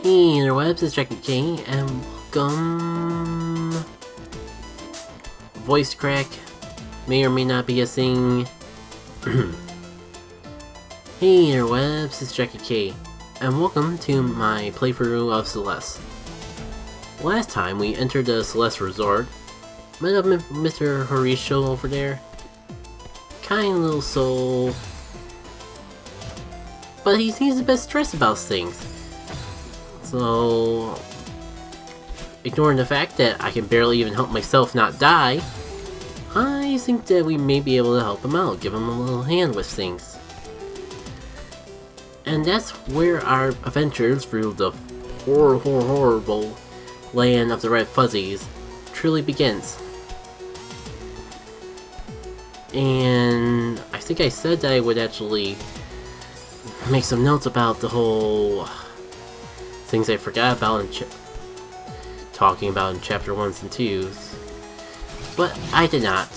Hey interwebs, it's JackitK, and welcome. Voice crack may or may not be a thing. Hey interwebs, it's JackitK, and welcome to my playthrough of Celeste. Last time we entered the Celeste Resort, met up with Mr. Horatio over there. Kind little soul, but he seems a bit stressed about things. So, ignoring the fact that I can barely even help myself not die, I think that we may be able to help him out, give him a little hand with things. And that's where our adventures through the horrible land of the Red Fuzzies truly begins. And I think I said that I would actually make some notes about the whole things I forgot about in talking about in chapter 1s and 2s, but I did not.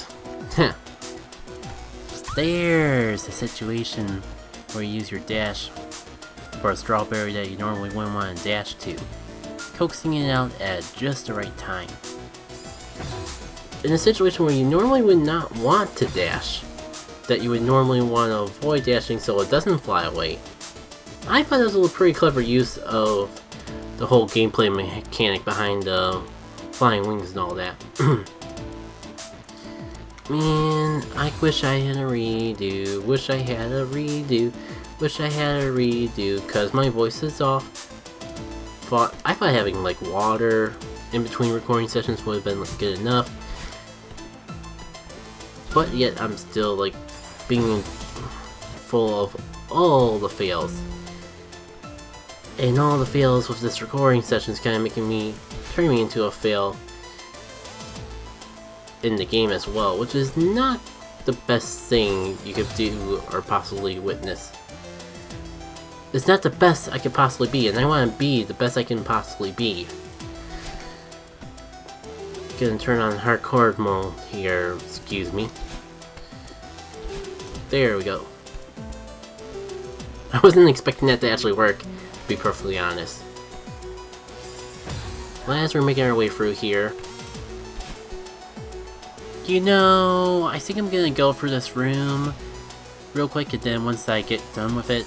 There's a situation where you use your dash for a strawberry that you normally wouldn't want to dash to, coaxing it out at just the right time. In a situation where you normally would not want to dash, that you would normally want to avoid dashing so it doesn't fly away, I thought it was a pretty clever use of the whole gameplay mechanic behind flying wings and all that. Man, I wish I had a redo, wish I had a redo, cause my voice is off. I thought having like water in between recording sessions would have been like, good enough. But yet I'm still like being full of all the fails. And all the fails with this recording session is kind of turning me into a fail in the game as well, which is not the best thing you could do or possibly witness. It's not the best I could possibly be, and I want to be the best I can possibly be. Gonna turn on hardcore mode here, excuse me. There we go. I wasn't expecting that to actually work, to be perfectly honest. Well, as we're making our way through here, you know, I think I'm gonna go through this room real quick, and then once I get done with it,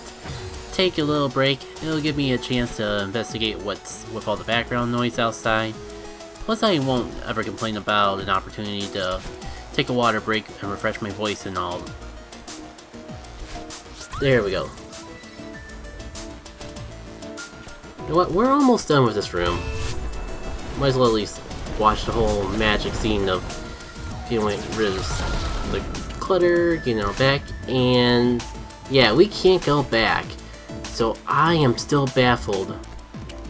take a little break. It'll give me a chance to investigate what's with all the background noise outside. Plus, I won't ever complain about an opportunity to take a water break and refresh my voice and all. There we go. You know what? We're almost done with this room. Might as well at least watch the whole magic scene of getting rid of the clutter, getting our back, and yeah, we can't go back. So I am still baffled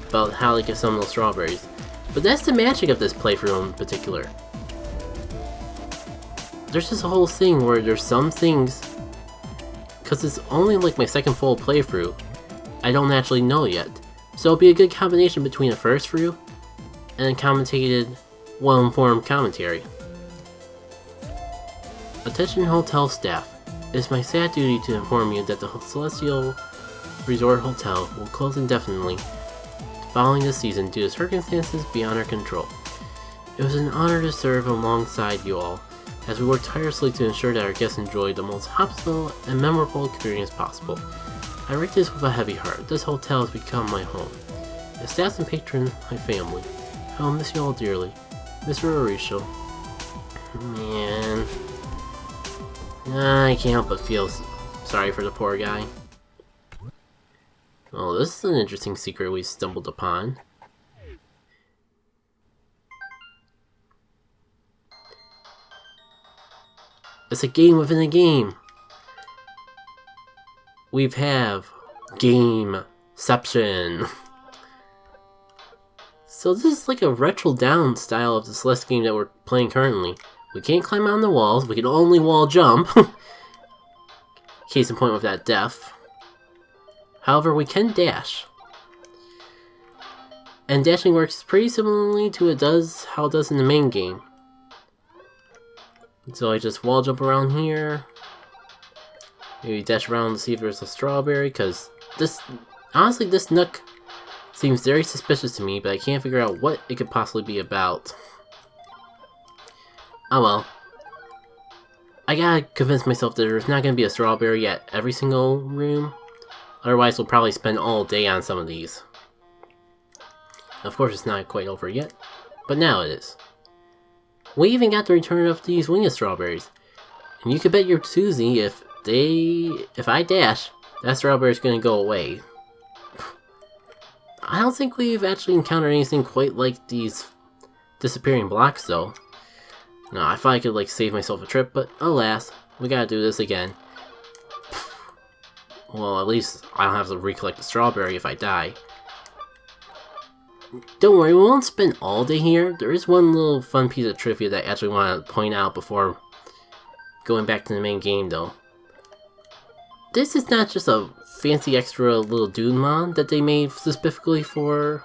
about how to get some of those strawberries. But that's the magic of this playthrough in particular. There's just a whole thing where there's some things, because it's only like my second full playthrough, I don't actually know yet. So it'll be a good combination between a first through and a commentated, well-informed commentary. Attention hotel staff. It is my sad duty to inform you that the Celeste Resort Hotel will close indefinitely following this season due to circumstances beyond our control. It was an honor to serve alongside you all, as we worked tirelessly to ensure that our guests enjoyed the most hospitable and memorable experience possible. I write this with a heavy heart. This hotel has become my home. As staff and patrons, my family. I will miss you all dearly. Mr. Horatio. Man. I can't help but feel sorry for the poor guy. Oh, this is an interesting secret we stumbled upon. It's a game within a game. We have Gameception. So this is like a retro down style of the Celeste game that we're playing currently. We can't climb on the walls, we can only wall jump. Case in point with that death. However, we can dash. And dashing works pretty similarly to how it does in the main game. So I just wall jump around here. Maybe dash around to see if there's a strawberry, because honestly, this nook seems very suspicious to me, but I can't figure out what it could possibly be about. Oh well. I gotta convince myself that there's not gonna be a strawberry at every single room. Otherwise, we'll probably spend all day on some of these. Of course, it's not quite over yet, but now it is. We even got the return of these winged strawberries. And you can bet your Susie if I dash, that strawberry's gonna go away. I don't think we've actually encountered anything quite like these disappearing blocks though. No, I thought I could like save myself a trip, but alas, we gotta do this again. Well, at least I don't have to recollect the strawberry if I die. Don't worry, we won't spend all day here. There is one little fun piece of trivia that I actually want to point out before going back to the main game though. This is not just a fancy extra little dude mod that they made specifically for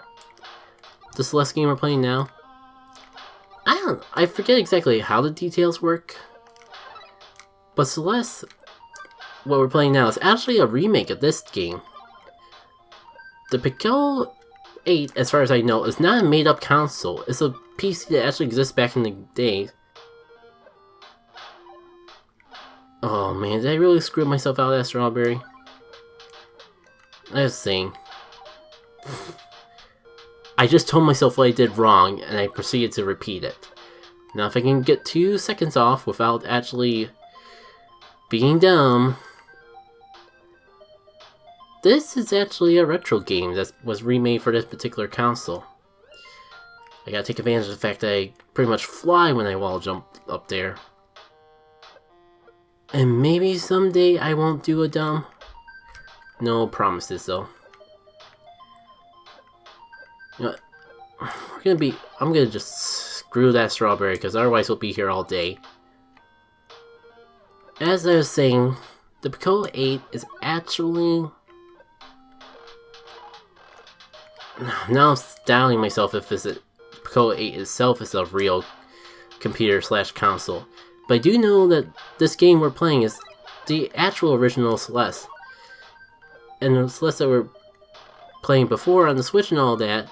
the Celeste game we're playing now. I forget exactly how the details work, but Celeste, what we're playing now, is actually a remake of this game. The Pico 8, as far as I know, is not a made-up console. It's a PC that actually exists back in the day. Oh man, did I really screw myself out of that strawberry? Let's see. I just told myself what I did wrong, and I proceeded to repeat it. Now if I can get 2 seconds off without actually being dumb... This is actually a retro game that was remade for this particular console. I gotta take advantage of the fact that I pretty much fly when I wall jump up there. And maybe someday I won't do a dumb. No promises though. You know what? I'm gonna just screw that strawberry because otherwise we'll be here all day. As I was saying, the Pico 8 is actually... Now I'm doubting myself if Pico 8 itself is a real computer / console. But I do know that this game we're playing is the actual original Celeste. And the Celeste that we're playing before on the Switch and all that,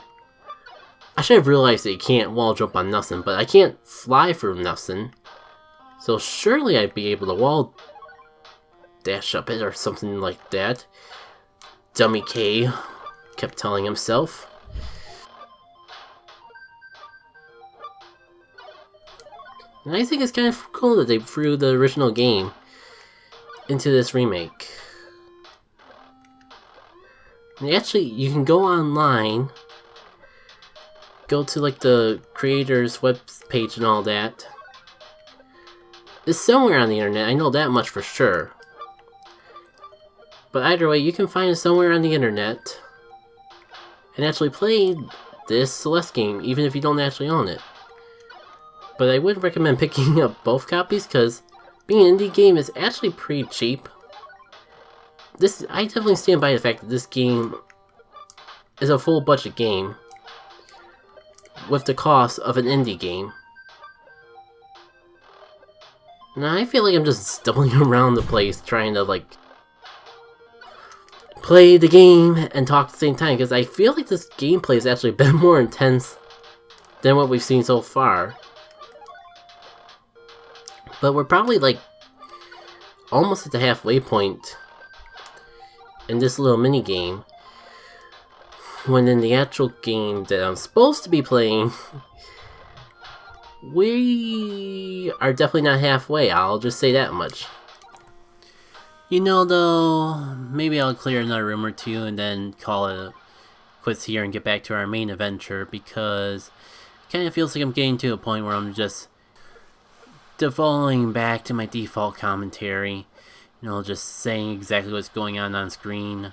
I should have realized that you can't wall jump on nothing, but I can't fly through nothing. So surely I'd be able to wall dash up it or something like that. Dummy K kept telling himself. And I think it's kind of cool that they threw the original game into this remake. And actually, you can go online, go to like the creator's web page and all that. It's somewhere on the internet, I know that much for sure. But either way, you can find it somewhere on the internet and actually play this Celeste game, even if you don't actually own it. But I would recommend picking up both copies, because being an indie game is actually pretty cheap. I definitely stand by the fact that this game is a full budget game with the cost of an indie game. Now I feel like I'm just stumbling around the place trying to like play the game and talk at the same time, because I feel like this gameplay has actually been more intense than what we've seen so far. But we're probably like almost at the halfway point in this little mini game, when in the actual game that I'm supposed to be playing, we are definitely not halfway, I'll just say that much. You know though, maybe I'll clear another room or two and then call it quits here and get back to our main adventure, because it kind of feels like I'm getting to a point where I'm just devolving back to my default commentary. You know, just saying exactly what's going on screen.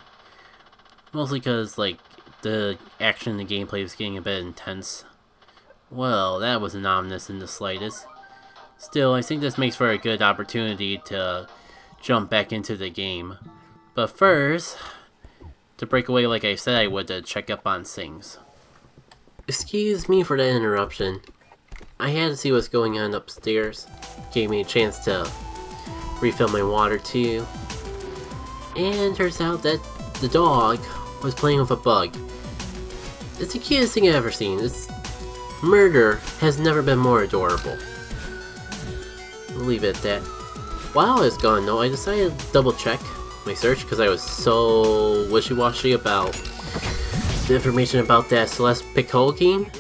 Mostly because, like, the action in the gameplay is getting a bit intense. Well, that wasn't ominous in the slightest. Still, I think this makes for a good opportunity to jump back into the game. But first, to break away like I said I would, to check up on things. Excuse me for that interruption. I had to see what's going on upstairs. Gave me a chance to refill my water too. And turns out that the dog was playing with a bug. It's the cutest thing I've ever seen. It's murder has never been more adorable. We'll leave it at that. While I was gone though, I decided to double check my search because I was so wishy-washy about the information about that Celeste Resort game.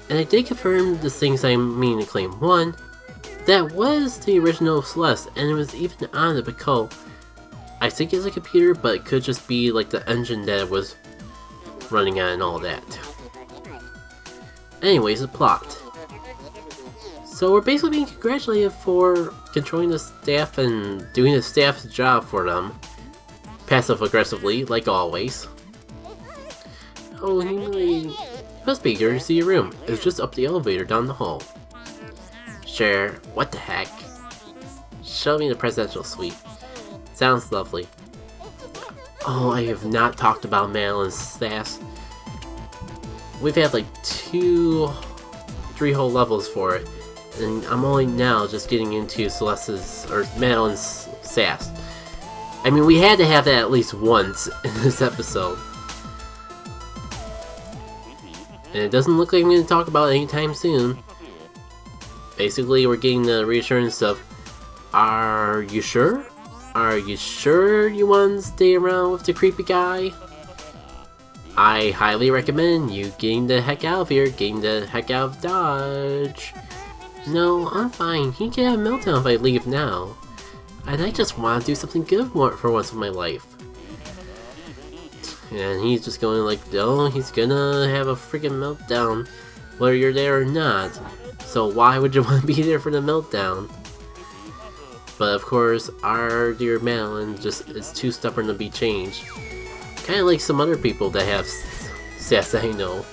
And I did confirm the things I mean to claim. One, that was the original Celeste, and it was even on the Pico. I think it's a computer, but it could just be like the engine that it was running on and all that. Anyways, the plot. So we're basically being congratulated for controlling the staff and doing the staff's job for them. Passive-aggressively, like always. Oh, he must be eager to see your room. It's just up the elevator down the hall. Sure, what the heck. Show me the presidential suite. Sounds lovely. Oh, I have not talked about Madeline's sass. We've had like 3 whole levels for it. And I'm only now just getting into Celeste's, or Madeline's sass. I mean, we had to have that at least once in this episode. And it doesn't look like I'm going to talk about it anytime soon. Basically, we're getting the reassurance of, are you sure? Are you sure you want to stay around with the creepy guy? I highly recommend you getting the heck out of here, getting the heck out of Dodge. No, I'm fine. He can have a meltdown if I leave now. And I just want to do something good for once in my life. And he's just going like, oh, he's gonna have a freaking meltdown whether you're there or not. So why would you want to be there for the meltdown? But of course, our dear Madeline just is too stubborn to be changed. Kinda like some other people that have sass that I know.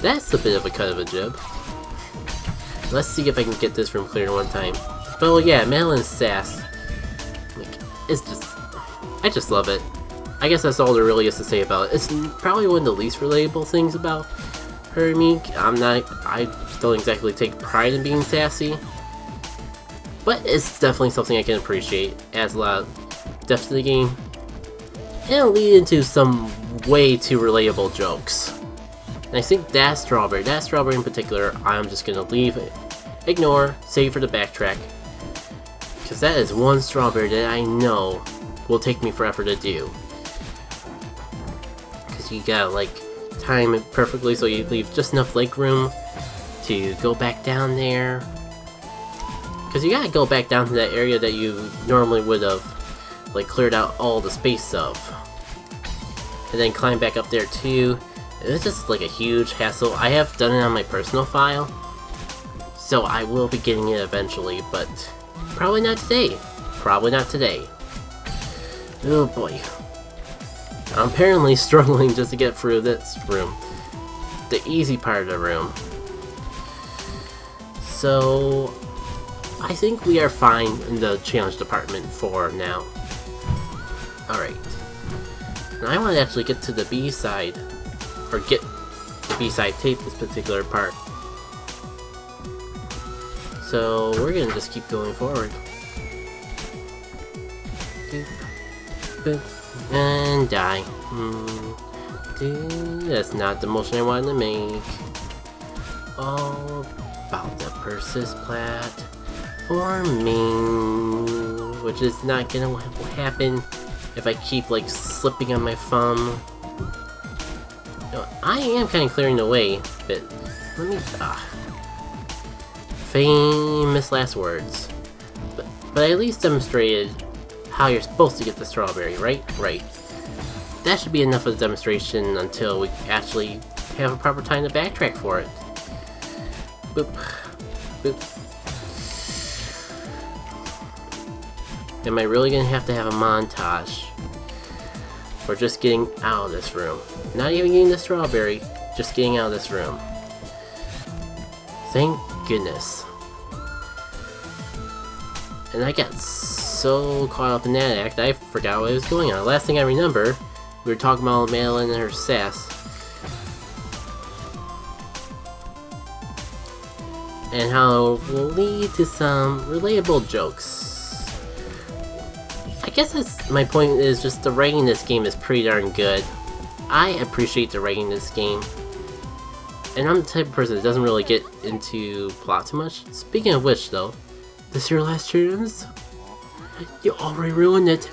That's a bit of a cut of a jib. Let's see if I can get this room cleared one time. But well, yeah, Madeline's sass. Like, it's just... I just love it. I guess that's all there really is to say about it. It's probably one of the least relatable things about her and me. I don't exactly take pride in being sassy. But it's definitely something I can appreciate. Adds a lot of depth to the game. And it'll lead into some way too relatable jokes. And I think that strawberry in particular, I'm just gonna leave it. Ignore, save for the backtrack. Because that is one strawberry that I know will take me forever to do. Because you gotta like time it perfectly so you leave just enough leg room to go back down there. Because you gotta go back down to that area that you normally would have like cleared out all the space of. And then climb back up there too. It's just like a huge hassle. I have done it on my personal file, so I will be getting it eventually, but probably not today. Probably not today. Oh boy. I'm apparently struggling just to get through this room. The easy part of the room. So, I think we are fine in the challenge department for now. Alright. Now I want to actually get to the B side. Or get the B-side tape this particular part. So we're gonna just keep going forward. And die. That's not the motion I wanted to make. All about the Persis platforming, which is not gonna happen if I keep like slipping on my thumb. I am kind of clearing the way, but let me... famous last words. But I at least demonstrated how you're supposed to get the strawberry, right? Right. That should be enough of the demonstration until we actually have a proper time to backtrack for it. Boop. Boop. Am I really gonna have to have a montage for just getting out of this room? Not even getting the strawberry, just getting out of this room. Thank goodness. And I got so caught up in that act, I forgot what was going on. Last thing I remember, we were talking about Madeline and her sass. And how it will lead to some relatable jokes. I guess my point is just the writing in this game is pretty darn good. I appreciate the writing in this game. And I'm the type of person that doesn't really get into plot too much. Speaking of which though, this your last chance? You already ruined it.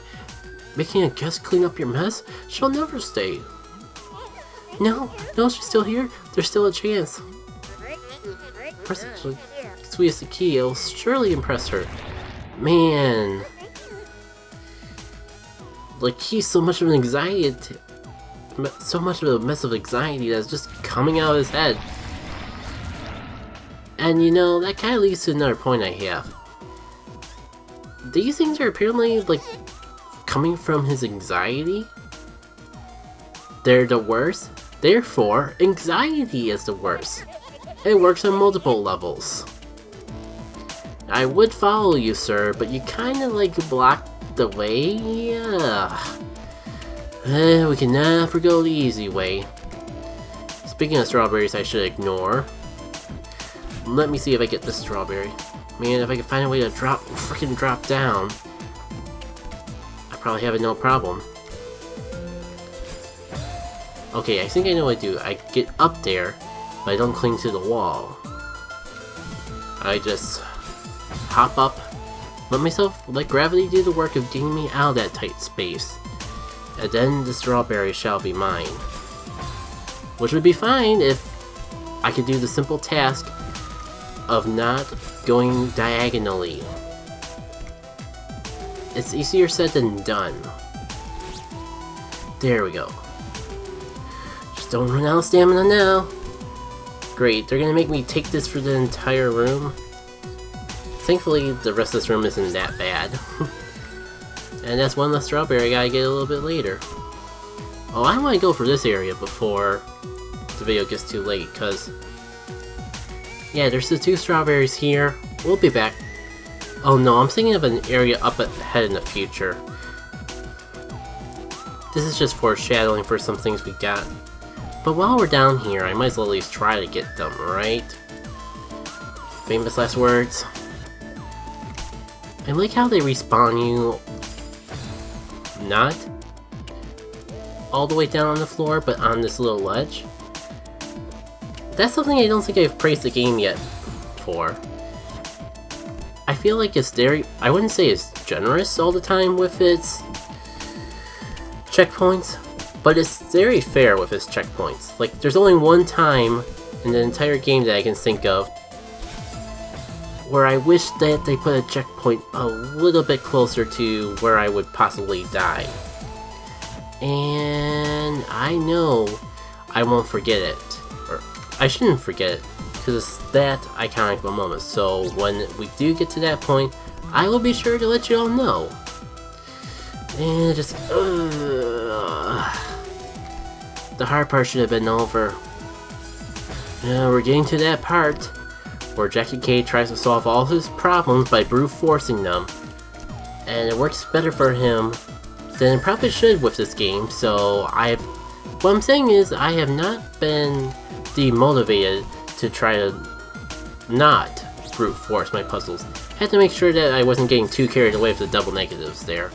Making a guest clean up your mess? She'll never stay. No, she's still here. There's still a chance. Press it, sweet as the key, it'll surely impress her. Man. Like, he's so much of an anxiety, so much of a mess of anxiety that's just coming out of his head. And you know, that kind of leads to another point I have. These things are apparently, like, coming from his anxiety. They're the worst. Therefore, anxiety is the worst. It works on multiple levels. I would follow you, sir, but you kinda like blocked the way? Yeah. We can never go the easy way. Speaking of strawberries I should ignore. Let me see if I get this strawberry. Man, if I can find a way to freaking drop down, I probably have no problem. Okay, I think I know what I do. I get up there, but I don't cling to the wall. I just hop up, let myself let gravity do the work of getting me out of that tight space, and then the strawberry shall be mine. Which would be fine if I could do the simple task of not going diagonally. It's easier said than done. There we go. Just don't run out of stamina now. Great, they're gonna make me take this for the entire room. Thankfully, the rest of this room isn't that bad. And that's one less strawberry I gotta get a little bit later. Oh, I want to go for this area before the video gets too late, because yeah, there's the 2 strawberries here. We'll be back. Oh no, I'm thinking of an area up ahead in the future. This is just foreshadowing for some things we got. But while we're down here, I might as well at least try to get them, right? Famous last words. I like how they respawn you not all the way down on the floor, but on this little ledge. That's something I don't think I've praised the game yet for. I feel like it's very, I wouldn't say it's generous all the time with its checkpoints, but it's very fair with its checkpoints. Like, there's only one time in the entire game that I can think of where I wish that they put a checkpoint a little bit closer to where I would possibly die. And I know I won't forget it. Or I shouldn't forget it, because it's that iconic of a moment. So when we do get to that point, I will be sure to let you all know. And just, the hard part should have been over. We're getting to that part where JackitK tries to solve all his problems by brute forcing them. And it works better for him than it probably should with this game, so what I'm saying is I have not been demotivated to try to not brute force my puzzles. I had to make sure that I wasn't getting too carried away with the double negatives there.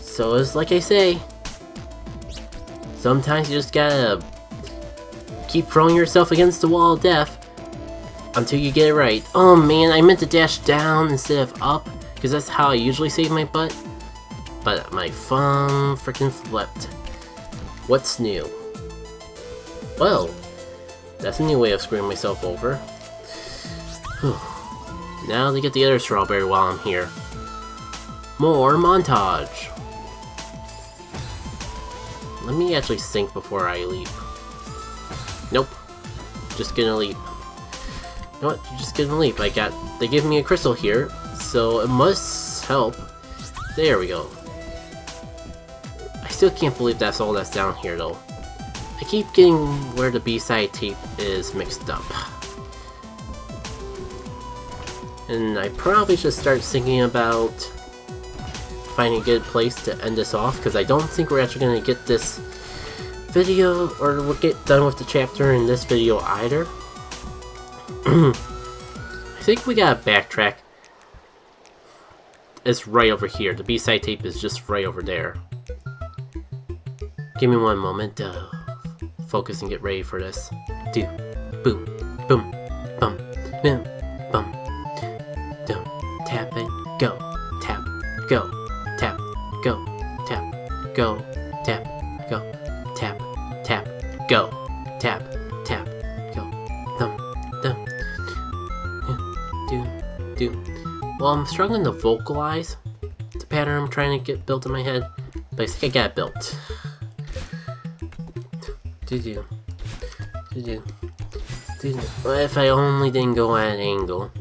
So it's like I say, sometimes you just gotta keep throwing yourself against the wall of death until you get it right. Oh man, I meant to dash down instead of up, because that's how I usually save my butt. But my phone freaking flipped. What's new? Well, that's a new way of screwing myself over. Now to get the other strawberry while I'm here. More montage. Let me actually think before I leap. Nope. Just gonna leap. You know what? You're just gonna leap. They give me a crystal here, so it must help. There we go. I still can't believe that's all that's down here though. I keep getting where the B-side tape is mixed up. And I probably should start thinking about finding a good place to end this off, because I don't think we're actually going to get this video, or we'll get done with the chapter in this video either. I think we gotta backtrack It's right over here. The B-side tape is just right over there. Give me one moment to focus and get ready for this. Do, boom, boom, bum, boom, bum. Do, tap and go, tap, go, tap, go, tap, go, tap, go, tap, tap, go, tap, tap, go, thump, thump. Do. Well, I'm struggling to vocalize the pattern I'm trying to get built in my head, but I think I got it built. Do. Well, if I only didn't go at an angle.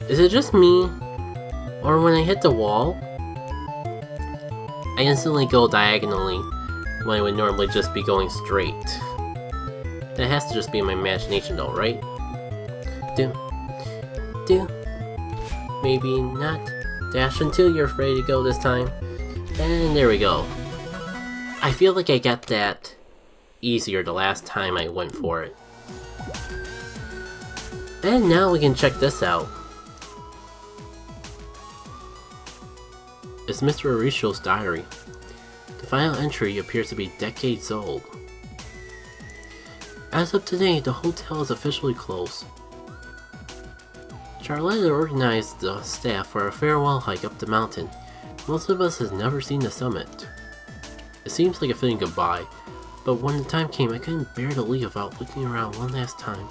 Is it just me, or when I hit the wall, I instantly go diagonally when I would normally just be going straight? That has to just be in my imagination though, right? Do. Maybe not. Dash until you're ready to go this time. And there we go. I feel like I got that easier the last time I went for it. And now we can check this out. It's Mr. Arisho's diary. The final entry appears to be decades old. As of today, the hotel is officially closed. Charlotte organized the staff for a farewell hike up the mountain. Most of us has never seen the summit. It seems like a fitting goodbye, but when the time came, I couldn't bear to leave without looking around one last time.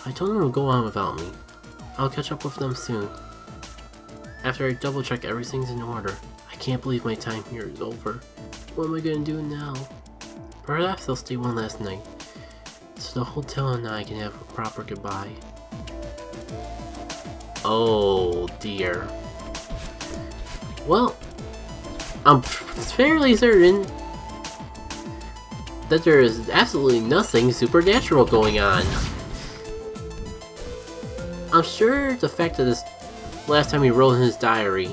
I told them to go on without me. I'll catch up with them soon. After I double check everything's in order, I can't believe my time here is over. What am I gonna do now? Perhaps I'll stay one last night, so the hotel and I can have a proper goodbye. Oh dear. Well, I'm fairly certain that there is absolutely nothing supernatural going on. I'm sure the fact that this last time he wrote in his diary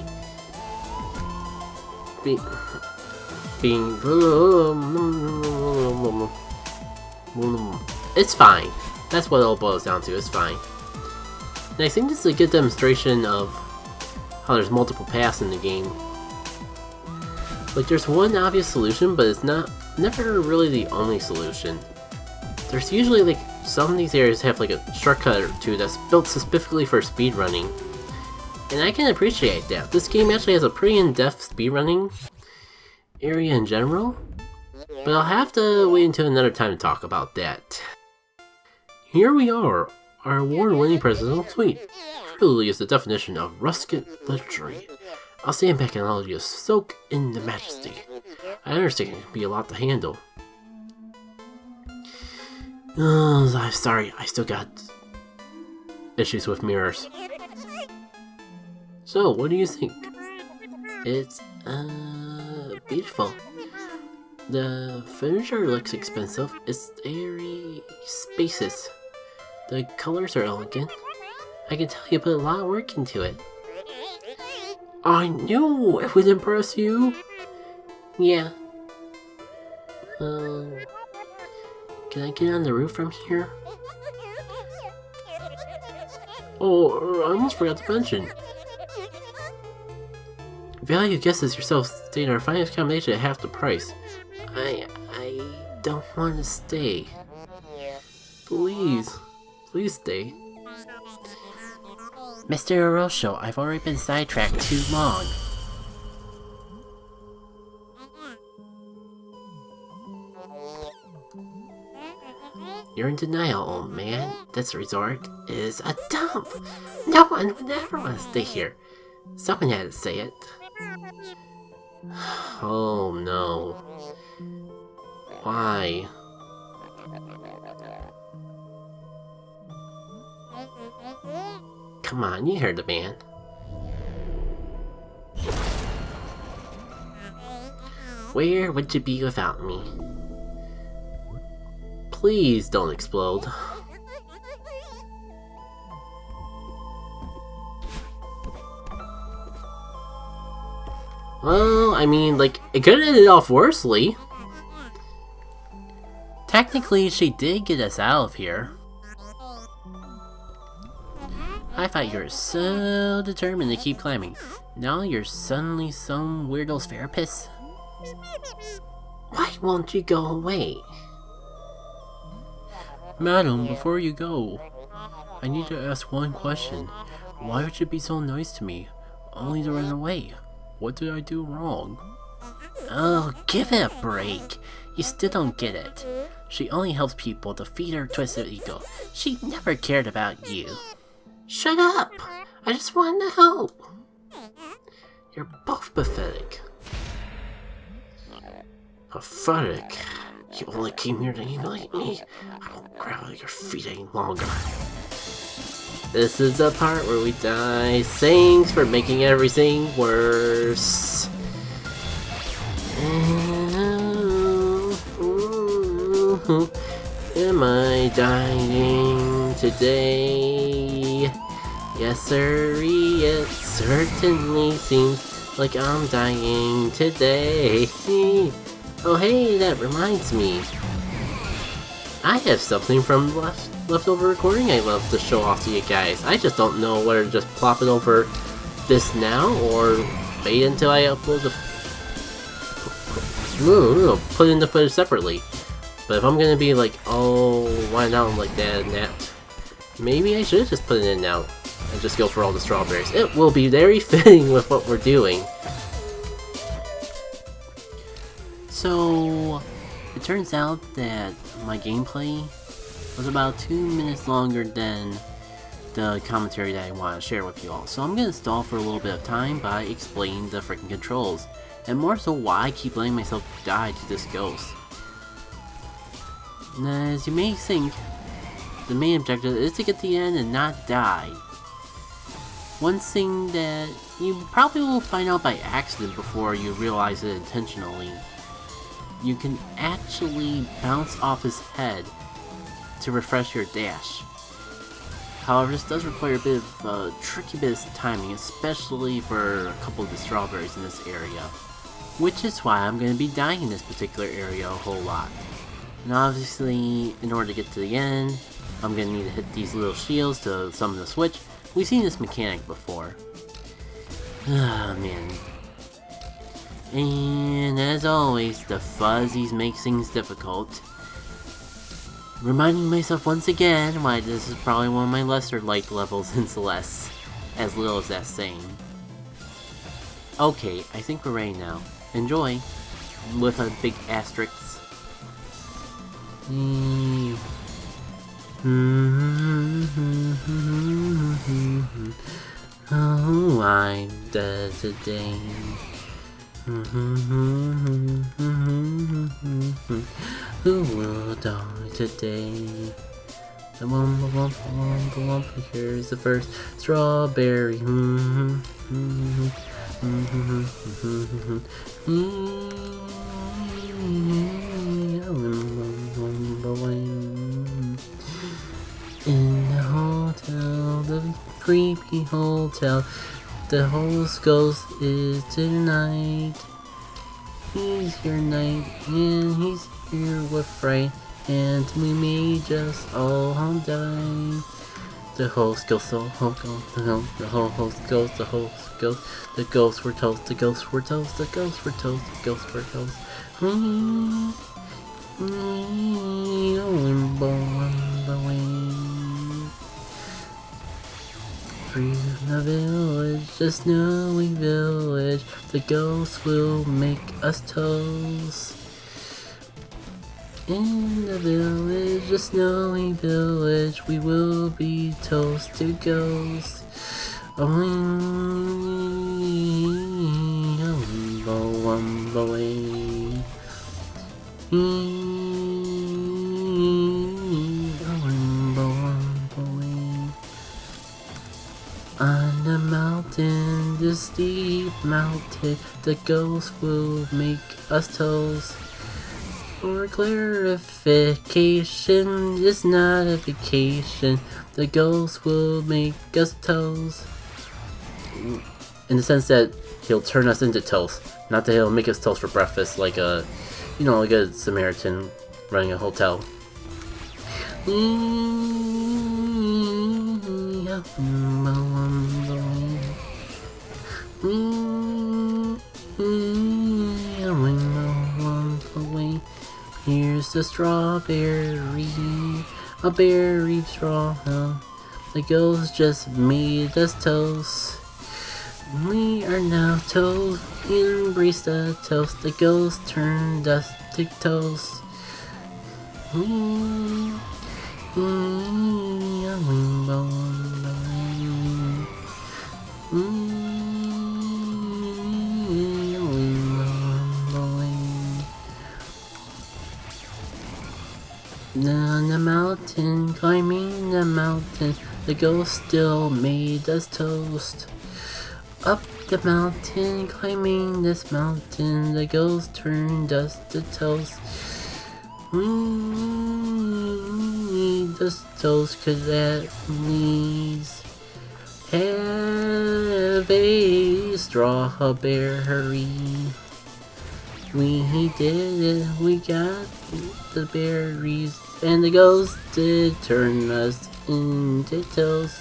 it's fine. That's what it all boils down to. It's fine. And I think this is a good demonstration of how there's multiple paths in the game. Like, there's one obvious solution, but it's never really the only solution. There's usually, like, some of these areas have like a shortcut or two that's built specifically for speedrunning. And I can appreciate that. This game actually has a pretty in-depth speedrunning area in general. But I'll have to wait until another time to talk about that. Here we are. Our award-winning presidential suite truly is the definition of rustic luxury. I'll stand back and allow you to soak in the majesty. I understand it can be a lot to handle. I'm sorry, I still got issues with mirrors. So, what do you think? It's, beautiful. The furniture looks expensive. It's very spacious. The colors are elegant. I can tell you put a lot of work into it. I knew it would impress you. Yeah. Can I get on the roof from here? Oh, I almost forgot to mention. Value guesses yourself staying our finest combination at half the price. I don't want to stay. Please stay. Mr. Arosho, I've already been sidetracked too long. You're in denial, old man. This resort is a dump. No one would ever want to stay here. Someone had to say it. Oh no. Why? Come on, you heard the man. Where would you be without me? Please don't explode. Well, I mean, like, it could have ended off worsely. Technically, she did get us out of here. I thought you were so determined to keep climbing. Now you're suddenly some weirdo's therapist? Why won't you go away? Madam, before you go, I need to ask one question. Why would you be so nice to me, only to run away? What did I do wrong? Oh, give it a break. You still don't get it. She only helps people to feed her twisted ego. She never cared about you. Shut up! I just wanted to help. You're both pathetic. Pathetic? You only came here to humiliate me? I won't grab at your feet any longer. This is the part where we die. Thanks for making everything worse. Am I dying today? Yes, sirree, it certainly seems like I'm dying today. Oh hey, that reminds me. I have something from leftover recording I'd love to show off to you guys. I just don't know whether to just plop it over this now or wait until I upload the... put in the footage separately. But if I'm gonna be like, oh, why not like that and that, maybe I should just put it in now and just go for all the strawberries. It will be very fitting with what we're doing. So, it turns out that my gameplay was about 2 minutes longer than the commentary that I want to share with you all. So I'm gonna stall for a little bit of time by explaining the freaking controls, and more so why I keep letting myself die to this ghost. As you may think, the main objective is to get to the end and not die. One thing that you probably will find out by accident before you realize it intentionally. You can actually bounce off his head to refresh your dash. However, this does require a bit of a tricky bit of timing, especially for a couple of the strawberries in this area. Which is why I'm going to be dying in this particular area a whole lot. And obviously, in order to get to the end, I'm going to need to hit these little shields to summon the switch. We've seen this mechanic before. Ah, man. And as always, the fuzzies make things difficult. Reminding myself once again why this is probably one of my lesser light levels in Celeste. As little as that's saying. Okay, I think we're ready now. Enjoy! With a big asterisk. Oh, I'm dead today. Who will die today? The wumpa, here's the first strawberry. In the hotel, the creepy hotel, the host ghost is tonight. He's your knight, and he's here with fright, and we may just all die. The host goes, the host goes, the host goes, the ghosts were toast, the ghosts were toast, the ghosts were toast, the ghosts were toast. Limbo on the way. Free the village, the snowy village, the ghosts will make us toast. In the village, the snowy village, we will be toast to ghosts. Limbo way. On the mountain, the steep mountain, the ghosts will make us toast. For clarification, it's not a vacation, the ghosts will make us toast. In the sense that he'll turn us into toast, not that he'll make us toast for breakfast like a, like a Samaritan running a hotel. Here's the strawberry, a berry straw. The ghost just made us toast. We are now toast. Embrace the toast. The ghost turned us to toast. A rainbow on the way. A rainbow on the way. Down the mountain, climbing the mountain, the ghost still made us toast. Up the mountain, climbing this mountain, the ghost turned us to toast. We need this toast 'cause at least have a strawberry. We did it, we got the berries, and the ghost did turn us into toast.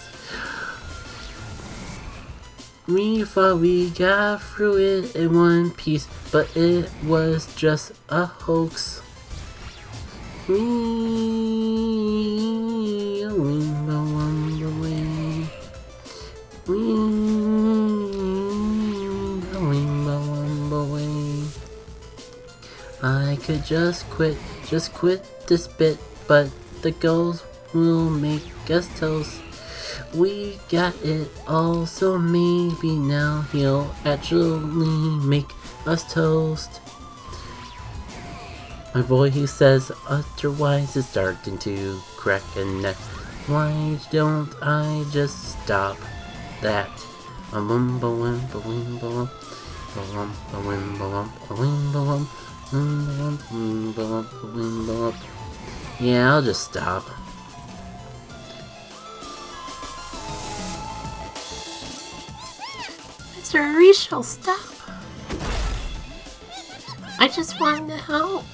We thought we got through it in one piece, but it was just a hoax. A rainbow on the way. A rainbow on the way. I could just quit this bit, but the ghost will make us toast. We got it all, so maybe now he'll actually make us toast. My voice says otherwise, it's starting to crack a neck. Why don't I just stop that? Yeah, I'll just stop. Mr. Rishel, stop. I just wanted to help.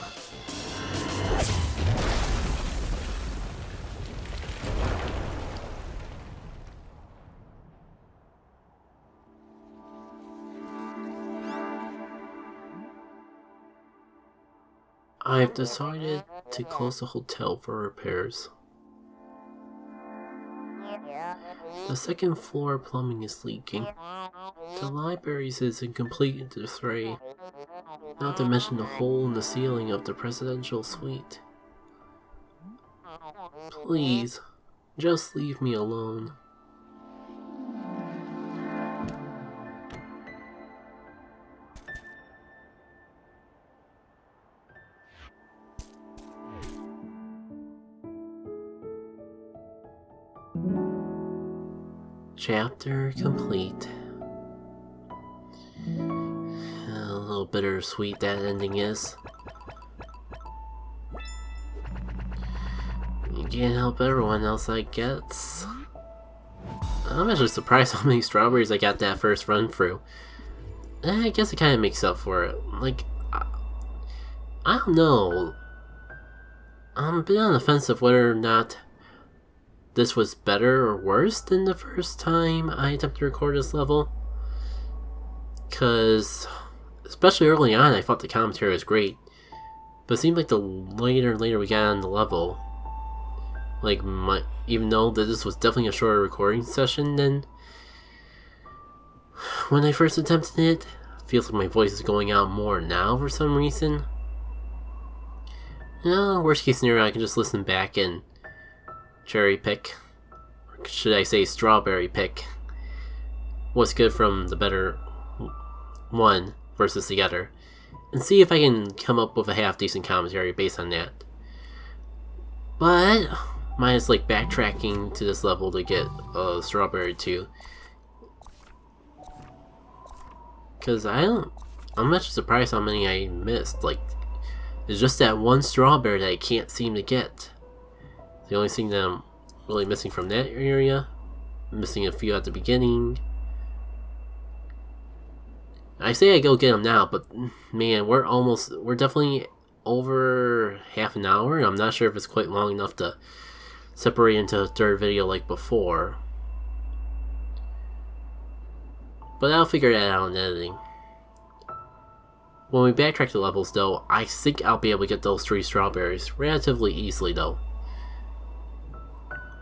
I've decided to close the hotel for repairs. The second floor plumbing is leaking. The library is in complete disarray, not to mention the hole in the ceiling of the presidential suite. Please, just leave me alone. Chapter complete. A little bittersweet that ending is. You can't help everyone else, I guess. I'm actually surprised how many strawberries I got that first run through. I guess it kind of makes up for it. Like, I don't know. I'm a bit on the fence of whether or not this was better or worse than the first time I attempted to record this level. Because, especially early on, I thought the commentary was great. But it seemed like the later and later we got on the level, like, even though that this was definitely a shorter recording session than when I first attempted it, feels like my voice is going out more now for some reason. Worst case scenario, I can just listen back and cherry pick, or should I say strawberry pick, what's good from the better one versus the other, and see if I can come up with a half decent commentary based on that. But mine is like backtracking to this level to get strawberry 2, because I'm actually surprised how many I missed. Like, it's just that one strawberry that I can't seem to get. The only thing that I'm really missing from that area, I'm missing a few at the beginning. I say I go get them now, but man, we're definitely over half an hour. I'm not sure if it's quite long enough to separate into a third video like before. But I'll figure that out in editing. When we backtrack the levels though, I think I'll be able to get those 3 strawberries relatively easily though.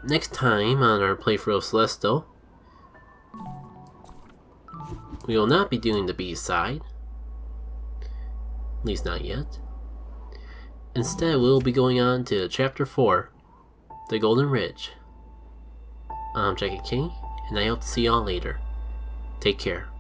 Next time on our playthrough of Celeste though, we will not be doing the B-side. At least not yet. Instead, we'll be going on to Chapter 4, The Golden Ridge. I'm JackitK, and I hope to see y'all later. Take care.